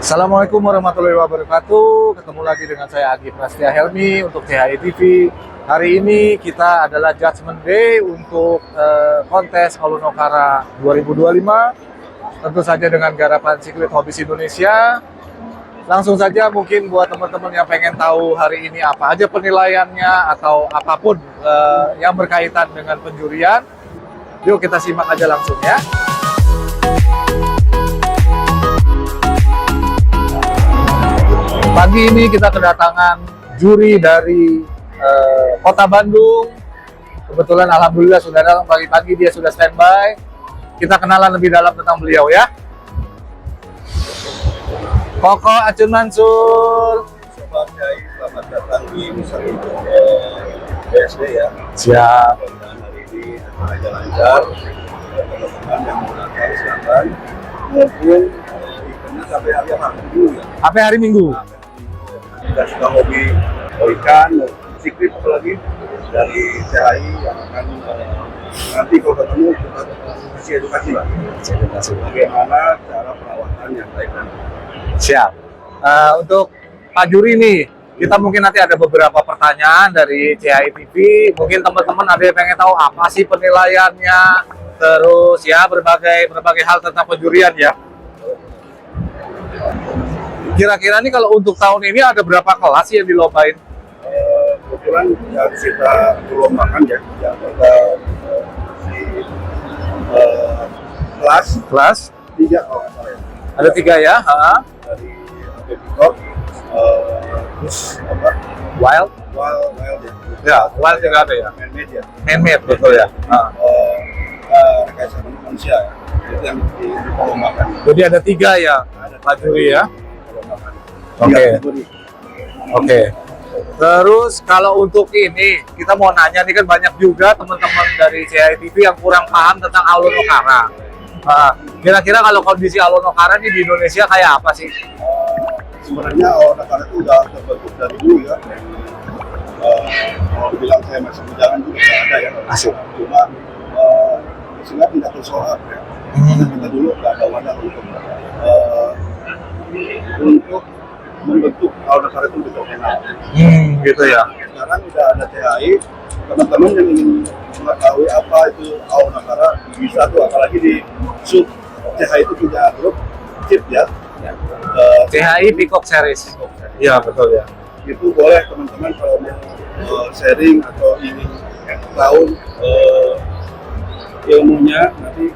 Assalamualaikum warahmatullahi wabarakatuh. Ketemu lagi dengan saya Agi Prastia Helmi untuk CHI TV. Hari ini kita adalah Judgment Day untuk kontes Alun Okara 2025. Tentu saja dengan garapan Siklet Hobbies Indonesia. Langsung saja mungkin buat teman-teman yang pengen tahu hari ini apa aja penilaiannya atau apapun yang berkaitan dengan penjurian. Yuk kita simak aja langsung ya. Pagi ini kita kedatangan juri dari Kota Bandung. Kebetulan alhamdulillah sudah datang pagi-pagi, dia sudah standby. Kita kenalan lebih dalam tentang beliau ya. Koko Acun Mansur. Sobat Jai, selamat datang di Nusantara BSD ya. Siap. Dan hari ini acaranya lancar. Teman-teman yang mau datang silakan. Mungkin eventnya sampai hari Minggu ya. Sampai hari Minggu. Kita suka hobi ikan, Siklet apalagi dari CHI yang akan nanti kalau ketemu kita kasih edukasi lah. Bagaimana cara perawatan yang baik dan Siap. Untuk Pak Juri nih, kita mungkin nanti ada beberapa pertanyaan dari CHI TV. Mungkin teman-teman ada yang pengen tahu apa sih penilaiannya, terus ya berbagai hal tentang penjurian ya. Kira-kira nih kalau untuk tahun ini ada berapa kelas yang dilombain? kebetulan yang kita lombakan ya, yang kita kelas 3 kalau nggak salah ya. Ada 3 ya? Dari Bebikop, terus apa? Wild Wild ya. Ya, Wild juga ada ya. Man-made ya. Handmade betul ya. Rekayasa manusia ya. Itu yang dilombakan. Jadi ada 3 ya, Pak Juri ya. Dilombakan. Oke. 3 kategori. Oke. Terus kalau untuk ini kita mau nanya nih, kan banyak juga teman-teman dari CHI TV yang kurang paham tentang Alun Okara. Kira-kira kalau kondisi Alun Okara nih di Indonesia kayak apa sih? Sebenarnya Alun Okara itu udah terbentuk dari dulu ya. Kalau bilang saya masih berjalan juga nggak ada ya. Asik. Cuma sehingga tidak tersoal ya. Kita dulu nggak ada wadah untuk membentuk Alun Okara itu profesional. Gitu ya. Sekarang udah ada CHI, teman-teman yang ingin mengetahui apa itu Alun Okara bisa tuh, apalagi di sub CHI itu punya grup chip ya. CHI Peacock Series. Iya betul ya. Itu boleh teman-teman kalau mau sharing atau ingin tahu ilmunya, nanti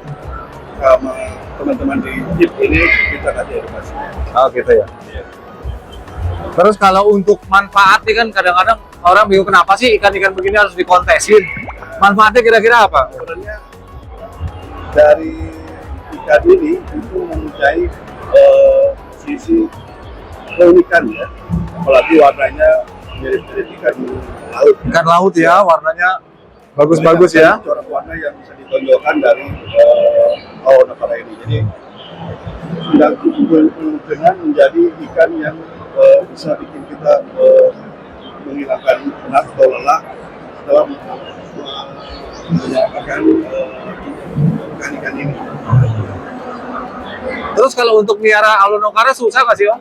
sama teman-teman di chip ini kita kasih edukasi. Oh gitu ya. Terus kalau untuk manfaatnya kan kadang-kadang orang bingung kenapa sih ikan-ikan begini harus dikontesin. Manfaatnya kira-kira apa? Sebenarnya dari ikan ini itu mempunyai sisi keunikan ya, apalagi warnanya mirip-mirip ikan laut. Ikan laut ya, warnanya bagus-bagus ya. Corak warna yang bisa ditonjolkan dari Alun Okara ini. Jadi tidak dengan menjadi ikan yang bisa bikin kita menghilangkan penat atau lelah setelah menyelamatkan ikan-ikan ini. Terus kalau untuk miara Alun Okara susah nggak sih, Om?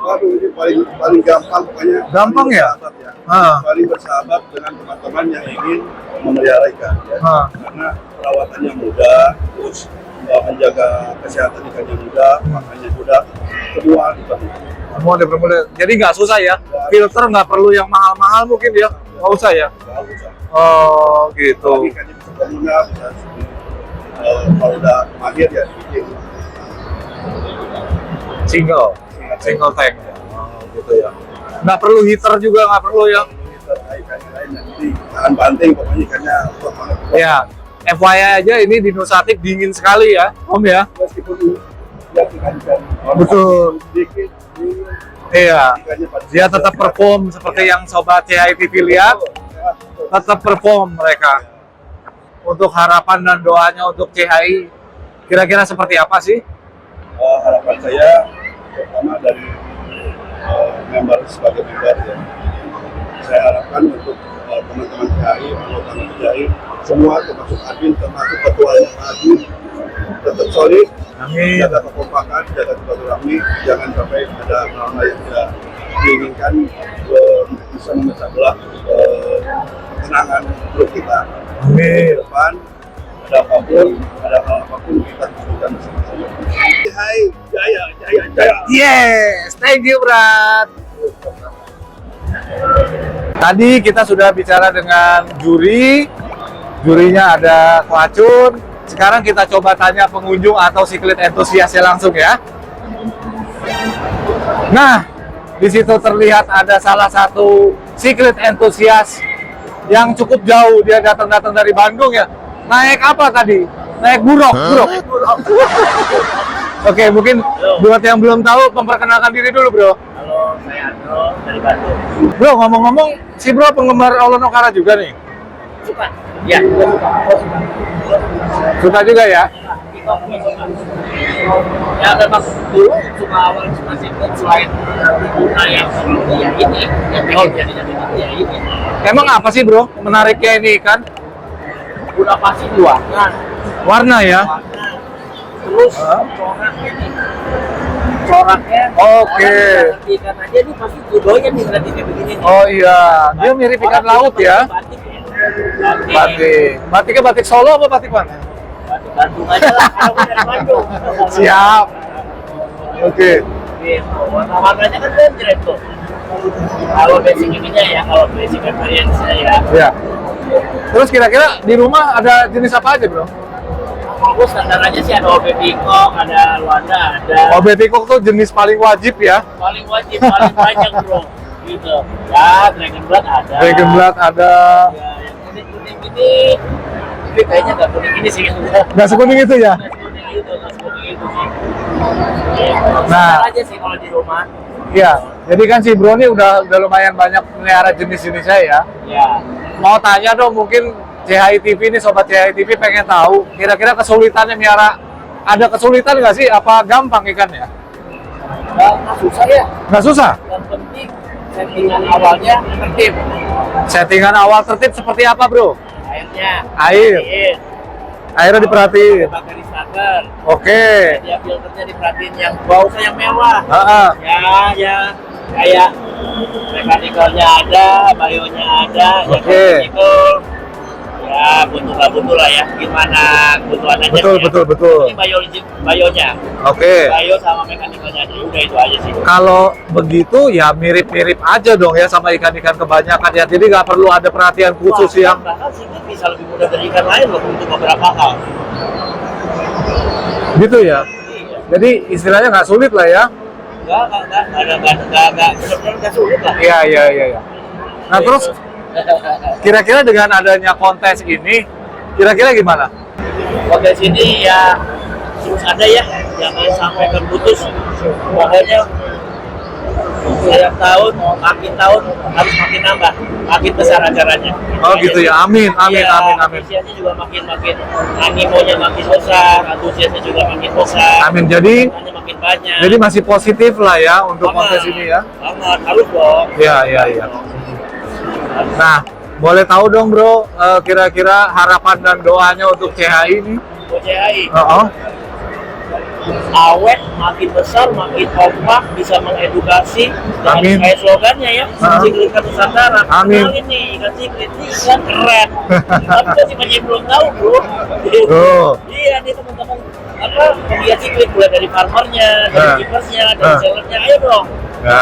Waduh, ini paling gampang pokoknya. Gampang paling ya? bersahabat ya. Ah. Paling bersahabat dengan teman-teman yang ingin memelihara ikan ya. Karena perawatannya mudah, terus menjaga kesehatan ikannya mudah, makannya mudah, semua diperlukan. Semua dipermudah. Jadi nggak susah ya? Filter nggak perlu yang mahal-mahal mungkin ya? Nggak usah ya? Nggak usah. Oh gitu. Tapi ikannya bisa berguna, bisa kalau udah mahir ya dibikin Single tank. Oh gitu ya. Nggak perlu heater juga, nggak perlu ya? ikan lain nanti tahan banting, pokoknya ikannya kuat banget. Ya. FYI aja ini di Nusatik dingin sekali ya, Om ya? Meskipun lihat ikan-ikan Betul. sedikit, Iya. ikannya pasti Dia tetap perform seperti yang Sobat CHI TV lihat. Tetap perform mereka. Untuk harapan dan doanya untuk CHI, kira-kira seperti apa sih? harapan saya pertama dari member sebagai member ya, saya harapkan untuk teman-teman CHI, anggota CHI semua, termasuk admin, termasuk ketuanya admin, tetap solid, Amin. jaga kekompakan, jaga silaturahmi, ini jangan sampai ada hal-hal yang tidak diinginkan bisa memecah belah ketenangan grup kita. Di depan ada hal apapun kita diskusikan bersama-sama. Hai, jaya. Yes, thank you, Brad. Tadi kita sudah bicara dengan jurinya ada Koacun. Sekarang kita coba tanya pengunjung atau siklet entusiasnya langsung ya. Nah, di situ terlihat ada salah satu siklet entusias yang cukup jauh. Dia datang dari Bandung ya. Naik apa tadi? Naik buruk. Oke, mungkin buat yang belum tahu, memperkenalkan diri dulu, bro. Halo, saya Andro dari Bandung. Bro, ngomong-ngomong, si bro penggemar Aulonokara juga nih? Suka? Ya, suka. Suka juga ya? Ya, memang dulu suka awal suka siklet selain yang ya ini, yang pengen jadi ini. Emang apa sih bro menariknya ini ikan? Udah pasti warna. Warna ya? Terus coraknya. Oke. Ikan aja nih pasti judonya nih berarti kayak begini nih. Oh iya, dia mirip ikan laut ya? Batik ya. Batik. Batiknya batik Solo apa batik mana? Batik Bandung aja lah, kalau dari Bandung. Siap. Oke. Gitu. Warna-warnanya kan benjret tuh. Kalau basic ininya ya, kalau basic experience-nya ya. Ya. Terus kira-kira di rumah ada jenis apa aja bro? Aku standar aja sih ada OB Bingkok, ada Luanda, ada. OB Tikok tuh jenis paling wajib ya? Paling wajib, paling banyak bro. Gitu. Ya, Dragonblood ada. Dragonblood ada. Ya, yang kuning-kuning ini. Ini kayaknya nggak kuning ini sih. Nggak sekuning itu ya? Nggak sekuning itu sih. Gitu. Nah. Standar aja sih kalau di rumah. Iya. Jadi kan si bro ini udah lumayan banyak melihara jenis-jenisnya ya. Ya. Mau tanya dong, mungkin CHI TV ini, Sobat CHI TV pengen tahu kira-kira kesulitannya melihara, ada kesulitan nggak sih? Apa gampang ikannya? Nggak susah ya. Nggak susah? Yang penting settingan awalnya tertib. Settingan awal tertib seperti apa bro? Airnya. Air. Airnya diperhatiin. Pakai starter. Oke. Dia filternya diperhatiin yang bau yang mewah. Heeh. Ya kayak mekanikalnya ada, bayonya ada, Oke. Ya butuh lah ya, gimana kebutuhan aja. Betul. Ini bayonya. Oke. Bayo sama mekanikalnya aja, udah itu aja sih. Kalau begitu ya mirip-mirip aja dong ya sama ikan-ikan kebanyakan ya. Jadi nggak perlu ada perhatian khusus yang. Bahkan siklet bisa lebih mudah dari ikan lain loh untuk beberapa hal. Gitu ya. Iya. Jadi istilahnya nggak sulit lah ya. Enggak, benar-benar nggak sulit lah. Iya. Nah terus kira-kira dengan adanya kontes ini, kira-kira gimana? Kontes ini ya terus ada ya, jangan sampai terputus. Pokoknya setiap tahun, makin tahun harus makin nambah, makin besar acaranya. Oh gitu ya, amin. Antusiasnya juga makin animonya makin besar, antusiasnya juga makin besar. Amin. Jadi Makin banyak. Jadi masih positif lah ya untuk kontes ini ya. Banget, harus dong. Iya. Nah, boleh tahu dong bro, kira-kira harapan dan doanya untuk CHI ini? Buat CHI. Awet, makin besar, makin kompak, bisa mengedukasi. Amin. Kayak slogannya ya, siklet ikan Nusantara. Amin. Kenalin nih, ikan siklet ini ikan keren. Tapi masih banyak yang belum tahu bro. Oh. Iya, dia teman-teman penggiat siklet, mulai dari farmernya, dari keepersnya, dari sellernya, ayo dong. Ya.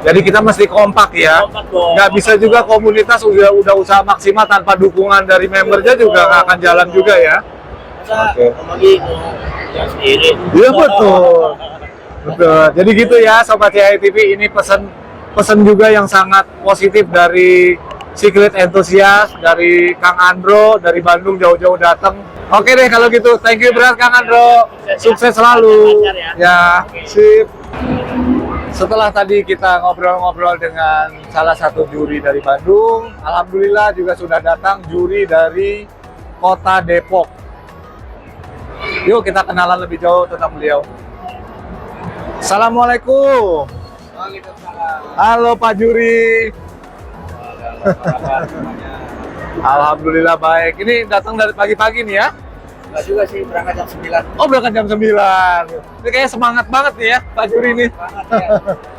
Jadi kita mesti kompak ya. Kompak dong. Nggak bisa juga komunitas udah usaha maksimal tanpa dukungan dari membernya juga nggak akan jalan juga ya. Masa Oke. gitu, yang sendiri. Iya betul. Jadi gitu ya Sobat CHI TV, ini pesan juga yang sangat positif dari siklet entusias, dari Kang Andro dari Bandung jauh-jauh datang. Oke deh kalau gitu, thank you berat Kang Andro. Sukses selalu. Ya, sip. Setelah tadi kita ngobrol-ngobrol dengan salah satu juri dari Bandung, alhamdulillah juga sudah datang juri dari Kota Depok. Yuk kita kenalan lebih jauh tentang beliau. Assalamualaikum. Halo Pak Juri. Alhamdulillah baik. Ini datang dari pagi-pagi nih ya? Enggak juga sih, berangkat jam 9. Oh, berangkat jam 9. Ini kayaknya semangat banget nih ya, Pak Juri ini. Banget ya.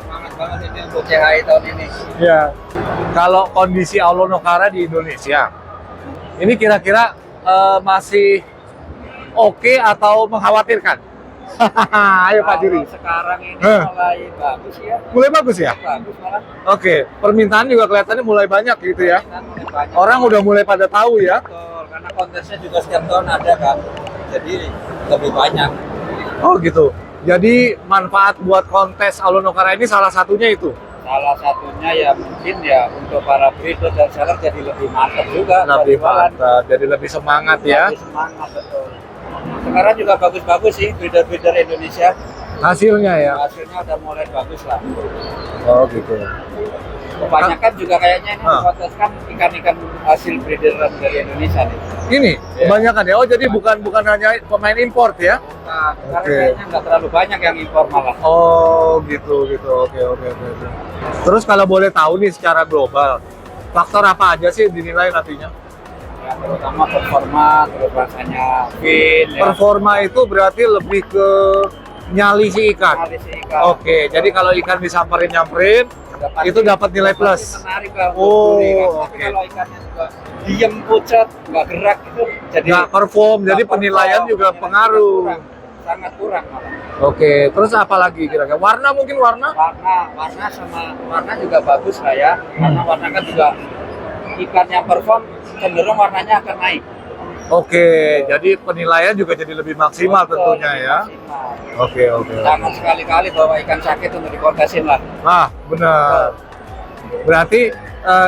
Semangat banget ini untuk CHI tahun ini. Ya. Kalau kondisi Aulonokara di Indonesia, ini kira-kira masih oke atau mengkhawatirkan? Ayo Pak Juri. Kalau sekarang ini mulai bagus ya. Mulai bagus ya? Bagus malah. Oke, permintaan juga kelihatannya mulai banyak gitu ya. Mulai banyak. Orang udah mulai pada tahu ya. Betul, karena kontesnya juga setiap tahun ada kan. Jadi lebih banyak. Oh gitu. Jadi manfaat buat kontes Aulonokara ini salah satunya itu. Salah satunya ya mungkin ya untuk para breeder dan seller jadi lebih mantap juga. Lebih buat jualan. mantap, jadi lebih semangat ya. Lebih semangat betul. Sekarang juga bagus-bagus sih breeder-breeder Indonesia. Hasilnya ya. Hasilnya udah mulai bagus lah. Oh gitu. Kebanyakan juga kayaknya ini dikonteskan ikan-ikan hasil breederan dari Indonesia nih. Ini Ya. kebanyakan ya. Oh jadi bukan hanya pemain import ya? Nah, sekarang Oke. kayaknya nggak terlalu banyak yang impor malah. Oh gitu. Oke. Terus kalau boleh tahu nih secara global, faktor apa aja sih dinilai nantinya? Ya, terutama performa, terus rasanya fin, ya. Performa itu berarti lebih ke nyali si ikan. Kali si ikan. Oke, jadi kalau ikan disamperin nyamperin, Udah pasti- itu dapat nilai udah plus. pasti menarik lah untuk Oh, beli kan. Tapi oke. kalau ikannya juga diem pucat, nggak gerak itu jadi Nggak perform, jadi nggak penilaian perform, juga penilaian pengaruh. kurang, sangat kurang malah. Oke, terus apa lagi kira-kira? Warna mungkin warna? Warna sama warna juga bagus lah ya. Karena warna kan juga ikan yang perform cenderung warnanya akan naik. Oke, jadi penilaian juga jadi lebih maksimal Betul, tentunya lebih ya. maksimal. Oke. Jangan sekali-kali bawa ikan sakit untuk dikontesin lah. Nah, benar. Berarti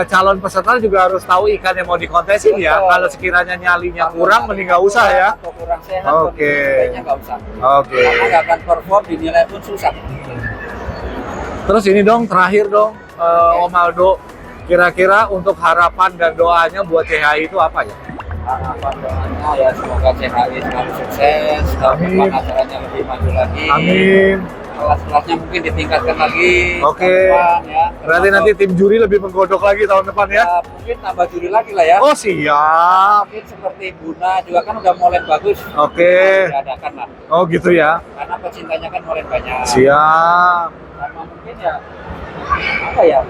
calon peserta juga harus tahu ikan yang mau dikontesin ya. Betul. Kalau sekiranya nyalinya kurang, mending nggak usah ya. Atau kurang sehat, Oke. kayaknya nggak usah. Oke. Karena nggak akan perform, dinilai pun susah. Terus ini dong, terakhir dong, Om Aldo. Kira-kira untuk harapan dan doanya buat CHI itu apa ya? Harapan doanya ya semoga CHI selalu sukses, tahun Amin. depan acaranya lebih maju lagi. Amin. Kelas-kelasnya mungkin ditingkatkan lagi. Oke. tahun depan, ya. Berarti nanti tim juri lebih menggodok lagi tahun depan ya? Ya, mungkin tambah juri lagi lah ya. Oh siap. Mungkin seperti Buna juga kan udah mulai bagus. Oke. Diadakan lah. Oh gitu ya. Karena pecintanya kan mulai banyak. Siap. Sama mungkin ya apa ya?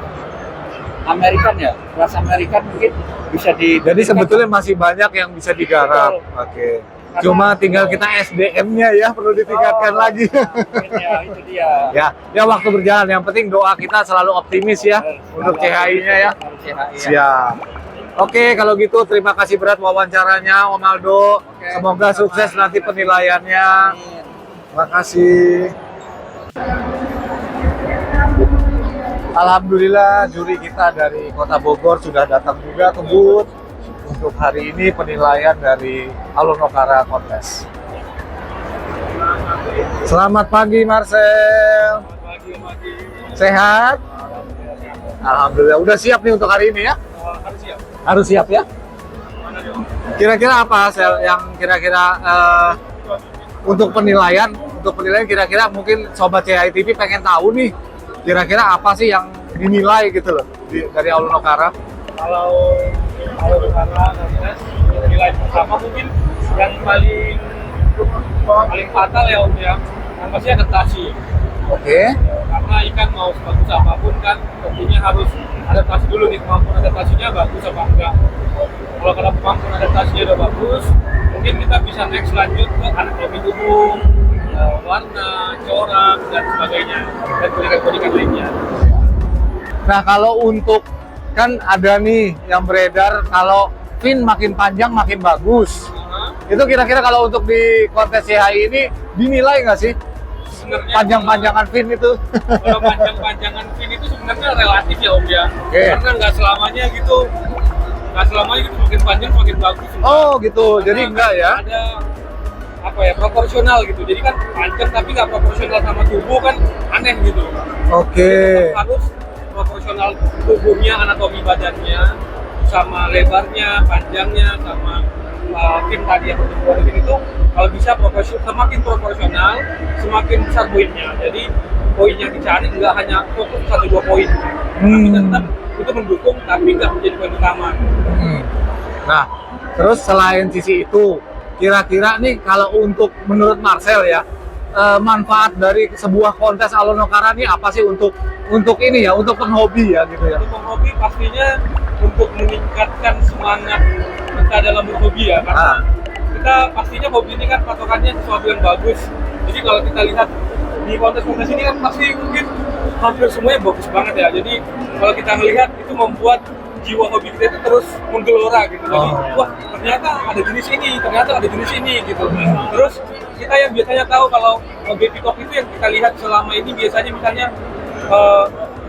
Amerikan ya, kelas Amerikan mungkin bisa di. Jadi sebetulnya masih banyak yang bisa digarap. Betul. Oke. Cuma tinggal kita SDM-nya ya perlu ditingkatkan lagi. Mungkin ya itu dia. Ya waktu berjalan. Yang penting doa kita selalu optimis ya untuk CHI-nya ya. Harus CHI ya. Siap. Oke, kalau gitu terima kasih berat wawancaranya Om Aldo. Oke. Semoga sukses nanti penilaiannya. Amin. Terima kasih. Alhamdulillah juri kita dari Kota Bogor sudah datang juga ke booth untuk hari ini penilaian dari Aulonokara Kontes. Selamat pagi Marcel. Sehat? Alhamdulillah. Udah siap nih untuk hari ini ya? Harus siap. Harus siap ya? Kira-kira apa Sel yang kira-kira untuk penilaian kira-kira mungkin sobat CHI TV pengen tahu nih kira-kira apa sih yang dinilai gitu loh dari Aulonokara? Kalau karena kontes nilai pertama mungkin yang paling fatal ya Om ya, yang pasti adaptasi. Oke. Karena ikan mau sebagus apapun kan tentunya harus adaptasi dulu nih, kemampuan adaptasinya bagus apa enggak. Kalau kemampuan adaptasinya udah bagus, mungkin kita bisa next lanjut ke anatomi tubuh, warna, corak dan sebagainya, dan kodikan lainnya. Nah kalau untuk kan ada nih yang beredar kalau fin makin panjang makin bagus. Itu kira-kira kalau untuk di kontes CHI ini dinilai nggak sih Sebenarnya panjang-panjangan fin itu? kalau panjang-panjangan fin itu sebenarnya relatif ya Om ya. Oke. Karena nggak selamanya gitu makin panjang makin bagus. Oh gitu, Karena jadi enggak ya? Ada apa ya, proporsional gitu. Jadi kan panjang tapi nggak proporsional sama tubuh kan aneh gitu. Oke. Harus proporsional tubuhnya, anatomi badannya, sama lebarnya, panjangnya, sama fin tadi yang pertumbuhan fin itu kalau bisa semakin proporsional, semakin besar poinnya. Jadi poin yang dicari nggak hanya fokus 1-2 poin, tapi tetap itu mendukung tapi nggak menjadi poin utama. Nah, terus selain sisi itu, kira-kira nih kalau untuk menurut Marcel ya, manfaat dari sebuah kontes Alonokara ini apa sih untuk ini ya, untuk penghobi ya gitu ya? Untuk penghobi pastinya untuk meningkatkan semangat kita dalam berhobi ya, karena kita pastinya hobi ini kan patokannya sesuatu yang bagus. Jadi kalau kita lihat di kontes-kontes ini kan pasti mungkin hampir semuanya bagus banget ya. Jadi kalau kita melihat itu membuat jiwa hobi kita itu terus menggelora gitu. Jadi wah ternyata ada jenis ini, ternyata ada jenis ini gitu. Terus kita yang biasanya tahu kalau baby talk itu yang kita lihat selama ini biasanya misalnya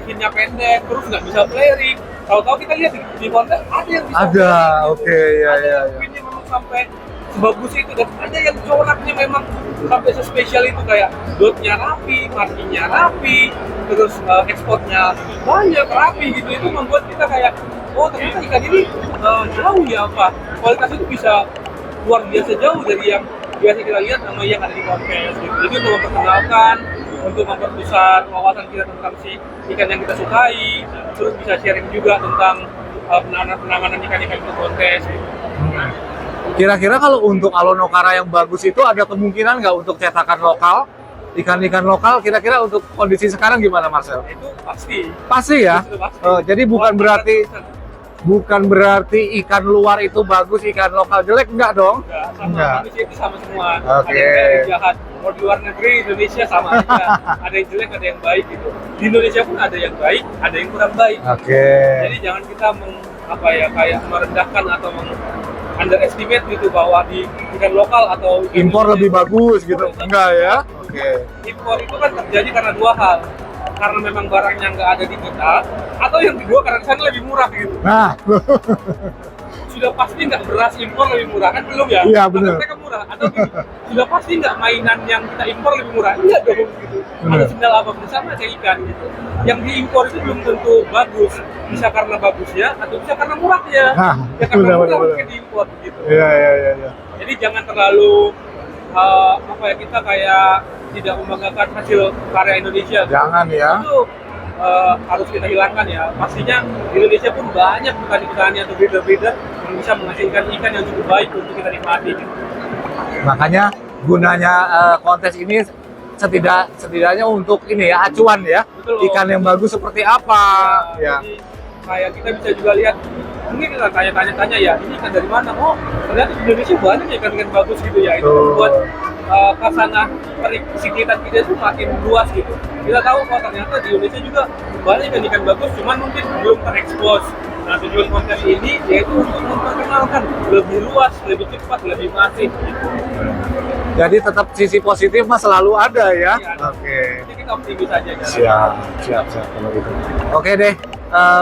skinnya pendek, terus nggak bisa flaring. Tahu-tahu kita lihat di kontes ada yang bisa Ada, oke, ya. Ini memang sampai sebagus itu, dan ada yang coraknya memang sampai sespesial itu, kayak dotnya rapi, markingnya rapi, terus ekspornya banyak rapi gitu. Itu membuat kita kayak, oh ternyata ikan ini jauh ya apa, kualitas itu bisa luar biasa jauh dari yang biasa kita lihat sama yang ada di kontes gitu. Jadi untuk memperkenalkan, untuk memperbesar wawasan kita tentang si ikan yang kita sukai, terus bisa sharing juga tentang penanganan ikan-ikan untuk kontes gitu. Kira-kira kalau untuk Alonokara yang bagus itu ada kemungkinan nggak untuk cetakan lokal, ikan-ikan lokal? Kira-kira untuk kondisi sekarang gimana, Marcel? Itu pasti. Pasti ya. Itu pasti. Jadi bukan berarti ikan luar itu bagus, ikan lokal jelek, enggak dong? Enggak, sama manusia itu sama semua. Oke. Ada yang jahat, mau di luar negeri, Indonesia sama aja. Ada yang jelek, ada yang baik gitu. Di Indonesia pun ada yang baik, ada yang kurang baik. Oke. Jadi jangan kita kayak merendahkan atau underestimate gitu bahwa di ikan lokal atau ikan Impor Indonesia lebih bagus gitu, enggak ya? Oke. Impor itu kan terjadi karena dua hal, karena memang barangnya nggak ada di kita, atau yang kedua karena sana lebih murah gitu. Nah, Sudah pasti nggak beras impor lebih murah kan, belum ya? Iya, benar. Mereka murah, atau gini, sudah pasti nggak mainan yang kita impor lebih murah, iya dong gitu. Ada sendal apa pun sama kayak ikan gitu. Yang diimpor itu belum tentu bagus, bisa karena bagusnya atau bisa karena murahnya. Nah, Ya karena benar, murah benar. mungkin diimpor gitu. iya. Jadi jangan terlalu kita kayak tidak membanggakan hasil karya Indonesia. Jangan ya. Itu harus kita hilangkan ya. Pastinya di Indonesia pun banyak petani-petani atau breeder-breeder yang bisa menghasilkan ikan yang cukup baik untuk kita nikmati. Makanya gunanya kontes ini setidaknya untuk ini ya, acuan ya. Betul, Om. Ikan yang bagus seperti apa ya. Jadi kayak kita bisa juga lihat, mungkin kita tanya-tanya ya, ini ikan dari mana? Oh, ternyata di Indonesia banyak ikan-ikan bagus gitu ya. Itu membuat kasanah persiklitan kita itu makin luas gitu. Kita tahu kalau ternyata di Indonesia juga banyak ikan-ikan bagus, cuman mungkin belum terekspos. Nah, tujuan kontes ini yaitu untuk memperkenalkan lebih luas, lebih cepat, lebih masif gitu. Jadi tetap sisi positif mah selalu ada ya. Iya. Oke. Jadi kita optimis aja kan. Siap kalau gitu. Oke deh.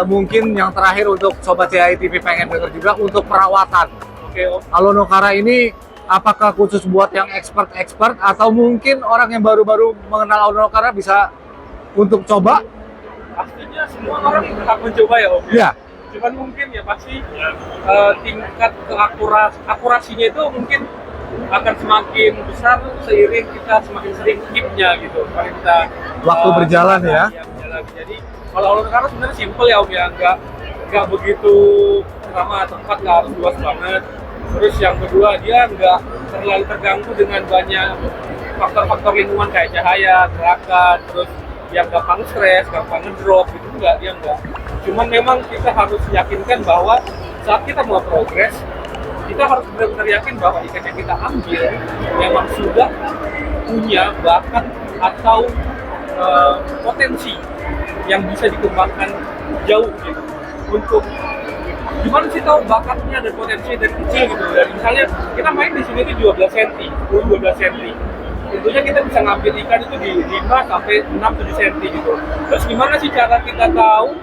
Mungkin yang terakhir untuk Sobat CHI TV pengen denger juga untuk perawatan. Oke, Om. Alonokara ini apakah khusus buat yang expert atau mungkin orang yang baru-baru mengenal Alonokara bisa untuk coba? Pastinya semua orang berhak mencoba ya, Om. Ya. Cuman mungkin ya pasti tingkat akurasinya itu mungkin akan semakin besar seiring kita semakin sering keep-nya gitu. Kalau kita Waktu berjalan ya. Berjalan. Jadi kalau Alonokara sebenarnya simple ya Om ya, nggak begitu sama tempat, nggak harus luas banget. Terus yang kedua dia nggak terlalu terganggu dengan banyak faktor-faktor lingkungan kayak cahaya, gerakan, terus yang gampang stres, gampang ngedrop gitu, dia enggak. Cuman memang kita harus yakinkan bahwa saat kita mau progres, kita harus benar-benar yakin bahwa ikan yang kita ambil memang sudah punya bakat atau potensi yang bisa dikembangkan jauh gitu. Untuk gimana sih tahu bakatnya dan potensinya dari kecil gitu. Dan misalnya kita main di sini itu 12 cm, 12 cm. Tentunya kita bisa ngambil ikan itu di 5 sampai 6-7 cm gitu. Terus gimana sih cara kita tahu,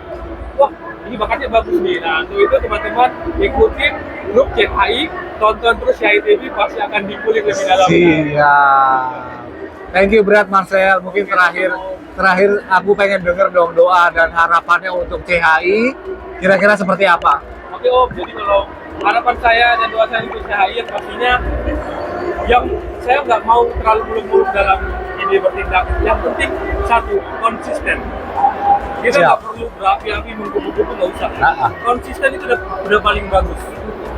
wah ini bakatnya bagus nih. Nah untuk itu teman-teman ikutin grup CHI, tonton terus CHI TV, pasti akan dikulik lebih dalam. Siap. Thank you Brad, Marcel. Mungkin terakhir aku pengen denger dong doa dan harapannya untuk CHI. Kira-kira seperti apa? Oke Om, jadi kalau harapan saya dan doa saya untuk CHI yang pastinya yang saya nggak mau terlalu muluk-muluk dalam ide bertindak. Yang penting satu, konsisten. Kita nggak perlu berapi-api menggebu-gebu, nggak usah. Konsisten itu udah paling bagus.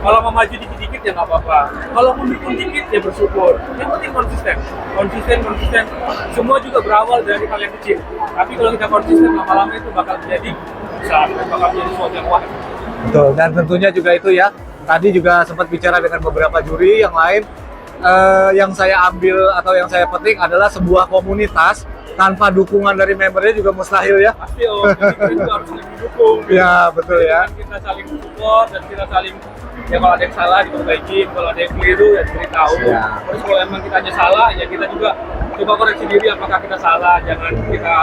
Kalau mau maju dikit-dikit ya nggak apa-apa. Kalau mendukung dikit ya bersyukur. Yang penting konsisten. Konsisten. Semua juga berawal dari hal yang kecil. Tapi kalau kita konsisten lama-lama itu bakal menjadi besar, bakal menjadi sesuatu yang wah. Betul, dan tentunya juga itu ya. Tadi juga sempat bicara dengan beberapa juri yang lain. Yang saya ambil atau yang saya petik adalah sebuah komunitas tanpa dukungan dari membernya juga mustahil ya. Pasti jadi kita juga harus saling mendukung. Ya, betul ya. Dan kita saling support dan kita saling ya kalau ada yang salah diperbaiki, kalau ada yang keliru ya diberitahu. Ya. Terus kalau emang kitanya salah ya kita juga coba koreksi diri apakah kita salah, jangan kita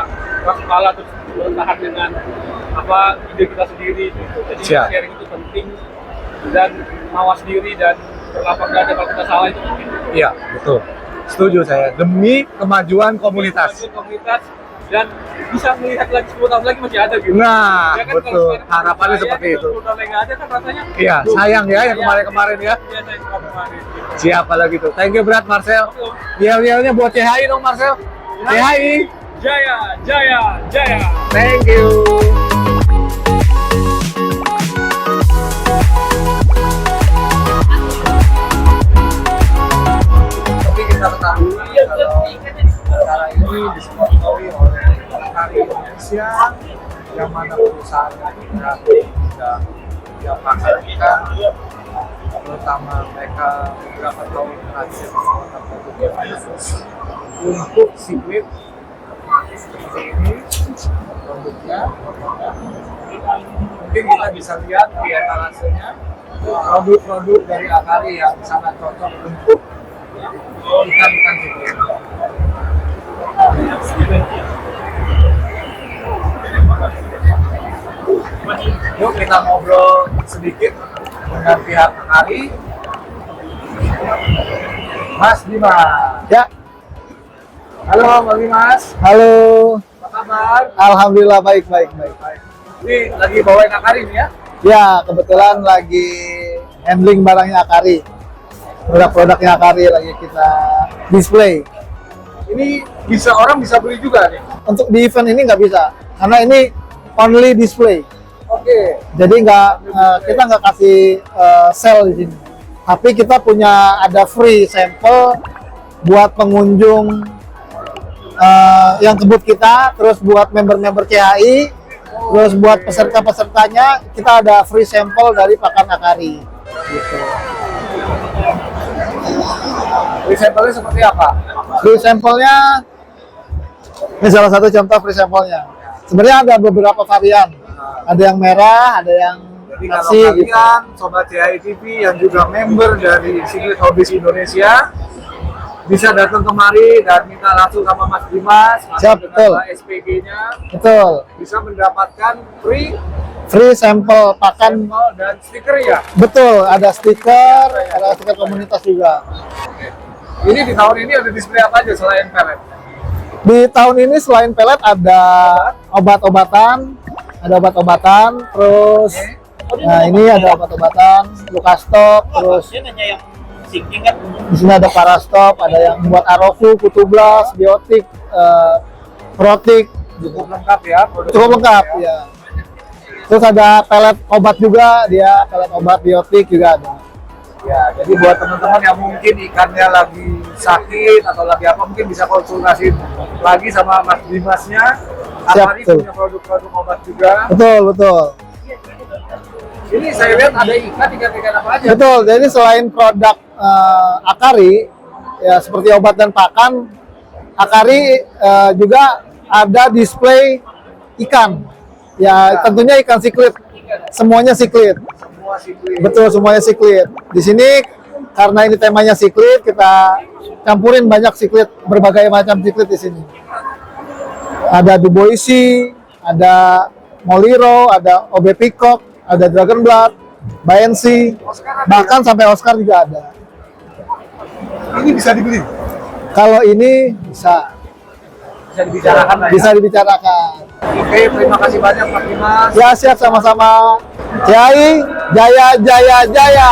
keras kepala terus bertahan dengan ide kita sendiri gitu. Jadi Siap. sharing itu penting dan mawas diri dan berlapang dada kalau kita salah itu penting. Iya, betul. Setuju saya. Demi kemajuan komunitas. Komunitas dan bisa melihat lagi 10 tahun lagi masih ada gitu. Nah, Ya kan, betul. kalau sekarang Harapannya saya, seperti kalau itu. 10 tahun lagi nggak ada kan rasanya. Iya, duh, sayang ya yang sayang. kemarin-kemarin ya. Iya, sayang kemarin. Gitu. Siap kalau gitu. Thank you berat Marcel. Yel-yelnya buat CHI dong Marcel. CHI. Jaya, jaya, jaya. Thank you. Tapi kita ketahui kalau acara ini disponsori oleh Akari Indonesia, yang mana perusahaan juga diapakan, terutama mereka beberapa tahun terakhir melakukan produknya untuk siklit seperti ini produknya. Mungkin kita bisa lihat di etalasenya produk-produk dari Akari yang sangat cocok untuk ikan-ikan siklit. Yuk kita ngobrol sedikit dengan pihak Akari. Mas Dimas. Ya, Halo Bang Dimas. halo. Apa kabar? Alhamdulillah baik. Ini lagi bawain Akari nih ya? Ya, kebetulan lagi handling barangnya Akari. Produk-produknya Akari lagi kita display. Ini orang bisa beli juga nih. Untuk di event ini nggak bisa, karena ini only display. Oke. Jadi kita nggak kasih sell di sini. Tapi kita punya ada free sampel buat pengunjung yang kebut kita, terus buat member-member CHI, terus buat peserta-pesertanya kita ada free sampel dari pakan Akari. Gitu. Free sampelnya seperti apa? Free sampelnya, ini salah satu contoh free sampelnya. Sebenarnya ada beberapa varian, ada yang merah, ada yang Jadi kalau nasi kalian gitu. Sobat CHI TV yang juga member dari Siklit Hobbies Indonesia bisa datang kemari dan minta langsung sama Mas Dimas Siap, atau betul. dengan SPG-nya Betul. bisa mendapatkan free Free sampel pakan. sampel dan stiker ya. Betul, ada stiker komunitas juga. Ini di tahun ini ada display apa aja selain pelet? Di tahun ini selain pelet ada obat-obatan, terus nah ini ada obat-obatan, Lukastop, terus Dia nanya yang sinking kan. di sini ada Parastop, ada yang buat Arofu, Kutublas, Biotik, Protik, Cukup lengkap ya produk. cukup lengkap ya. Terus ada pelet obat juga, dia pelet obat Biotik juga ada. Ya, jadi buat teman-teman yang mungkin ikannya lagi sakit atau lagi apa mungkin bisa konsultasi lagi sama Mas Dimasnya. Siap, Akari betul. punya produk-produk obat juga. Betul. Ini saya lihat ada ikan apa aja. Betul, jadi selain produk Akari, ya seperti obat dan pakan, Akari juga ada display ikan. Ya tentunya ikan siklit, semuanya siklit. Semua siklit. Betul, semuanya siklit. Di sini karena ini temanya siklit, kita campurin banyak siklit, berbagai macam siklit di sini. Ada Duboisi, ada Moliro, ada OB Peacock, ada Dragon Blood, Baensi, bahkan sampai Oscar juga ada. Ini bisa dibeli. Kalau ini bisa Dibicarakan lah ya. bisa dibicarakan. Oke, terima kasih banyak Mas Dimas. Ya siap, sama-sama. Jaya, jaya, jaya, jaya.